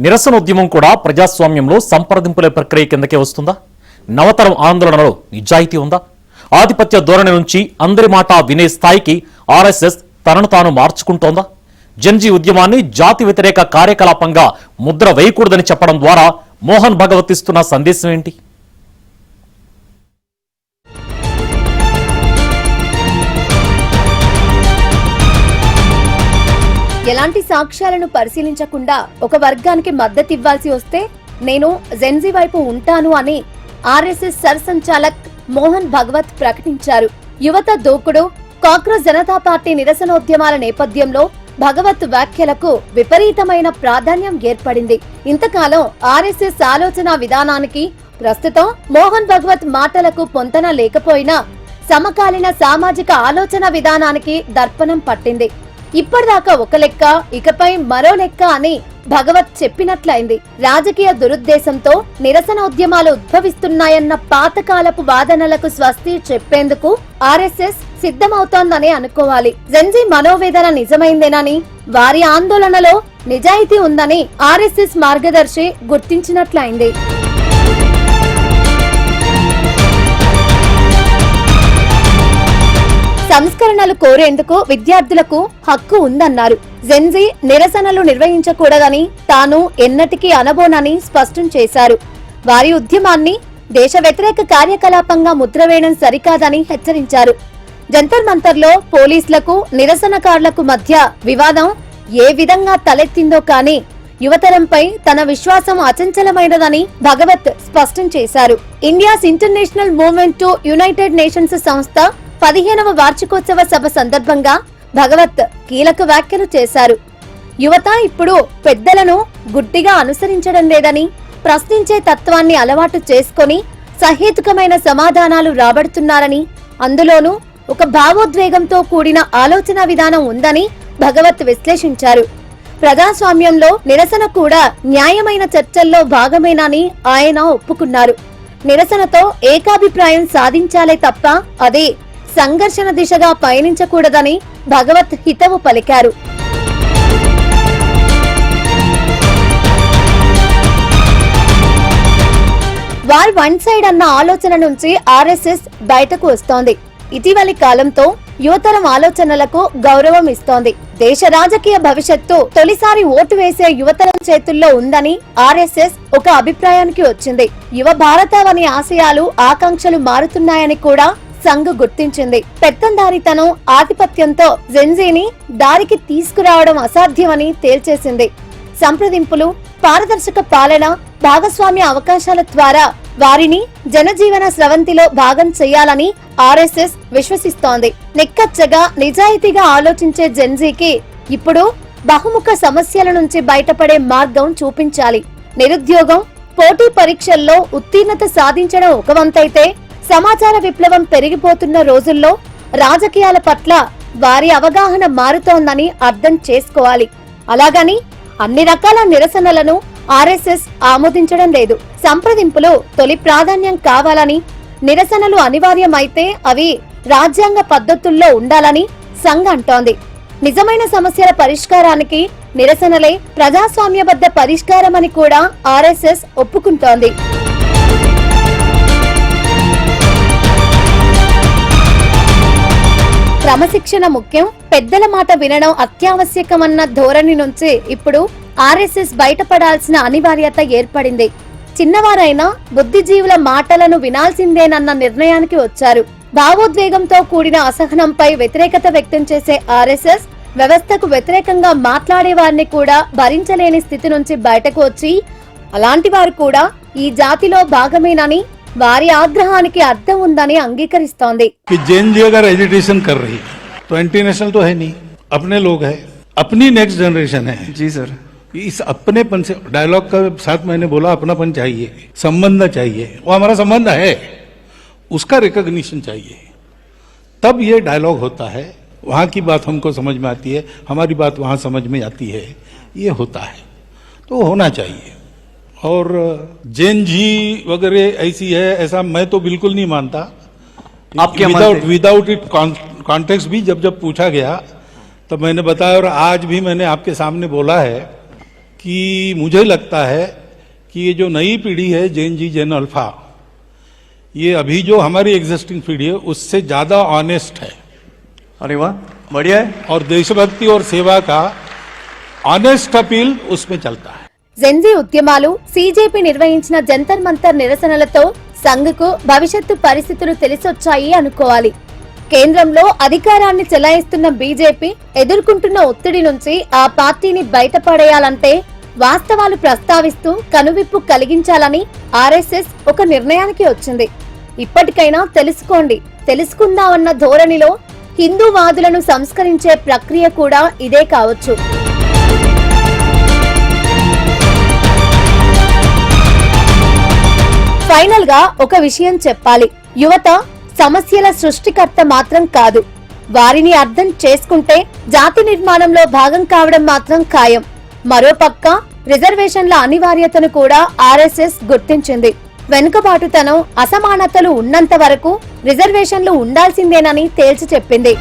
నిరసనోద్యమం కూడా ప్రజాస్వామ్యంలో సంప్రదింపుల ప్రక్రియ కిందకే వస్తుందా? నవతరం ఆందోళనలో నిజాయితీ ఉందా? ఆధిపత్య ధోరణి నుంచి అందరి మాట వినే స్థాయికి ఆర్ఎస్ఎస్ తనను తాను మార్చుకుంటోందా? జన్జీ ఉద్యమాన్ని జాతి వ్యతిరేక కార్యకలాపంగా ముద్ర వేయకూడదని చెప్పడం ద్వారా మోహన్ భగవత్ ఇస్తున్న సందేశం ఏంటి? ఎలాంటి సాక్ష్యాలను పరిశీలించకుండా ఒక వర్గానికి మద్దతు ఇవ్వాల్సి వస్తే నేను జెన్జీ వైపు ఉంటాను అని ఆర్ఎస్ఎస్ సర్సంచాలక్ మోహన్ భగవత్ ప్రకటించారు. యువత దూకుడు, కాక్రోచ్ జనతా పార్టీ నిరసనోద్యమాల నేపథ్యంలో భగవత్ వ్యాఖ్యలకు విపరీతమైన ప్రాధాన్యం ఏర్పడింది. ఇంతకాలం ఆర్ఎస్ఎస్ ఆలోచన విధానానికి ప్రస్తుతం మోహన్ భగవత్ మాటలకు పొంతన లేకపోయినా సమకాలీన సామాజిక ఆలోచన విధానానికి దర్పణం పట్టింది. ఇప్పటిదాకా ఒక లెక్క, ఇకపై మరో లెక్క అని భగవత్ చెప్పినట్లయింది. రాజకీయ దురుద్దేశంతో నిరసనోద్యమాలు ఉద్భవిస్తున్నాయన్న పాతకాలపు వాదనలకు స్వస్తి చెప్పేందుకు ఆర్ఎస్ఎస్ సిద్ధమవుతోందని అనుకోవాలి. జెన్జీ మనోవేదన నిజమైందేనని, వారి ఆందోళనలో నిజాయితీ ఉందని ఆర్ఎస్ఎస్ మార్గదర్శి గుర్తించినట్లయింది. సంస్కరణలు కోరేందుకు విద్యార్థులకు హక్కు ఉందన్నారు. జెన్జీ నిరసనలు నిర్వహించకూడదని తాను ఎన్నటికీ అనబోనని స్పష్టం చేశారు. వారి ఉద్యమాన్ని దేశ వ్యతిరేక కార్యకలాపంగా ముద్రవేయడం సరికాదని హెచ్చరించారు. జంతర్ మంతర్లో పోలీసులకు నిరసనకారులకు మధ్య వివాదం ఏ విధంగా తలెత్తిందో కానీ యువతరంపై తన విశ్వాసం అచంచలమైనదని భగవత్ స్పష్టం చేశారు. India's international movement to United nations సంస్థ 15వ వార్షికోత్సవ సభ సందర్భంగా భగవత్ కీలక వ్యాఖ్యలు చేశారు. యువత ఇప్పుడు పెద్దలను గుడ్డిగా అనుసరించడం లేదని, ప్రశ్నించే తత్వాన్ని అలవాటు చేసుకుని సహేతుకమైన సమాధానాలు రాబడుతున్నారని, అందులోనూ ఒక భావోద్వేగంతో కూడిన ఆలోచన విధానం ఉందని భగవత్ విశ్లేషించారు. ప్రజాస్వామ్యంలో నిరసన కూడా న్యాయమైన చర్చల్లో భాగమేనని ఆయన ఒప్పుకున్నారు. నిరసనతో ఏకాభిప్రాయం సాధించాలే తప్ప అదే సంఘర్షణ దిశగా పయనించకూడదని భగవత్ హితవు పలికారు. వార్ వన్ సైడ్ అన్న ఆలోచన నుంచి ఆర్ఎస్ఎస్ బయటకు వస్తోంది. ఇటీవలి కాలంతో యువతరం ఆలోచనలకు గౌరవం ఇస్తోంది. దేశ రాజకీయ భవిష్యత్తు తొలిసారి ఓటు వేసే యువతరం చేతుల్లో ఉందని ఆర్ఎస్ఎస్ ఒక అభిప్రాయానికి వచ్చింది. యువ భారతావని ఆశయాలు, ఆకాంక్షలు మారుతున్నాయని కూడా సంఘ్ గుర్తించింది. పెత్తందారితనం, ఆధిపత్యంతో జెన్జీని దారికి తీసుకురావడం అసాధ్యమని తేల్చేసింది. సంప్రదింపులు, పారదర్శక పాలన, భాగస్వామ్య అవకాశాల ద్వారా వారిని జనజీవన స్రవంతిలో భాగం చేయాలని ఆర్ఎస్ఎస్ విశ్వసిస్తోంది. నిక్కచ్చగా, నిజాయితీగా ఆలోచించే జెన్జీకి ఇప్పుడు బహుముఖ సమస్యల నుంచి బయటపడే మార్గం చూపించాలి. నిరుద్యోగం, పోటీ పరీక్షల్లో ఉత్తీర్ణత సాధించడం ఒక వంతైతే, సమాచార విప్లవం పెరిగిపోతున్న రోజుల్లో రాజకీయాల పట్ల వారి అవగాహన మారుతోందని అర్థం చేసుకోవాలి. అలాగని అన్ని రకాల నిరసనలను ఆర్ఎస్ఎస్ ఆమోదించడం లేదు. సంప్రదింపులు తొలి ప్రాధాన్యం కావాలని, నిరసనలు అనివార్యమైతే అవి రాజ్యాంగ పద్ధతుల్లో ఉండాలని సంఘ్ అంటోంది. నిజమైన సమస్యల పరిష్కారానికి నిరసనలే ప్రజాస్వామ్యబద్ధ పరిష్కారమని కూడా ఆర్ఎస్ఎస్ ఒప్పుకుంటోంది. క్రమశిక్షణ ముఖ్యం, పెద్దల మాట వినడం అత్యావశ్యకమన్న ధోరణి నుంచి ఇప్పుడు ఆర్ఎస్ఎస్ బయటపడాల్సిన అనివార్యత ఏర్పడింది. చిన్నవారైనా బుద్ధిజీవుల మాటలను వినాల్సిందేనన్న నిర్ణయానికి వచ్చారు. భావోద్వేగంతో కూడిన అసహనంపై వ్యతిరేకత వ్యక్తం చేసే ఆర్ఎస్ఎస్ వ్యవస్థకు వ్యతిరేకంగా మాట్లాడే వారిని కూడా భరించలేని స్థితి నుంచి బయటకు వచ్చి, అలాంటి వారు కూడా ఈ జాతిలో భాగమేనని, వారి ఆగ్రహానికి అర్థం ఉందని అంగీకరిస్తోంది. జెన్జీ अगर एजिटेशन कर रही है तो एंटी नेशनल तो है नहीं, अपने लोग है, अपनी नेक्स्ट जनरेशन है। जी सर, इस अपनेपन से डायलॉग का साथ मैंने बोला अपनापन चाहिए, संबंध चाहिए, वो हमारा संबंध है, उसका रिकॉग्निशन चाहिए, तब ये डायलॉग होता है। वहाँ की बात हमको समझ में आती है, हमारी बात वहाँ समझ में आती है, ये होता है, तो होना चाहिए। और जैनजी वगैरह ऐसी है, ऐसा मैं तो बिल्कुल नहीं मानता। आपके विदाउट इट कॉन्टेक्स्ट भी जब पूछा गया तब मैंने बताया, और आज भी मैंने आपके सामने बोला है कि मुझे लगता है कि ये जो नई पीढ़ी है जेन जी जेन अल्फा, ये अभी जो हमारी एग्जिस्टिंग पीढ़ी है उससे ज़्यादा ऑनेस्ट है। अरे वाह, बढ़िया है। और देशभक्ति और सेवा का ऑनेस्ट अपील उसमें चलता है। జెన్జీ ఉద్యమాలు, సీజేపీ నిర్వహించిన జంతర్ మంతర్ నిరసనలతో సంఘ్కు భవిష్యత్తు పరిస్థితులు తెలిసొచ్చాయి అనుకోవాలి. కేంద్రంలో అధికారాన్ని చెలాయిస్తున్న బీజేపీ ఎదుర్కొంటున్న ఒత్తిడి నుంచి ఆ పార్టీని బయటపడేయాలంటే వాస్తవాలు ప్రస్తావిస్తూ కనువిప్పు కలిగించాలని ఆర్ఎస్ఎస్ ఒక నిర్ణయానికి వచ్చింది. ఇప్పటికైనా తెలుసుకోండి, తెలుసుకుందామన్న ధోరణిలో హిందూవాదులను సంస్కరించే ప్రక్రియ కూడా ఇదే కావచ్చు. ఫైనల్ గా ఒక విషయం చెప్పాలి. యువత సమస్యల సృష్టికర్త మాత్రం కాదు. వారిని అర్థం చేసుకుంటే జాతి నిర్మాణంలో భాగం కావడం మాత్రం ఖాయం. మరోపక్క రిజర్వేషన్ల అనివార్యతను కూడా ఆర్ఎస్ఎస్ గుర్తించింది. వెనుకబాటుతనం, అసమానతలు ఉన్నంత వరకు రిజర్వేషన్లు ఉండాల్సిందేనని తేల్చి చెప్పింది.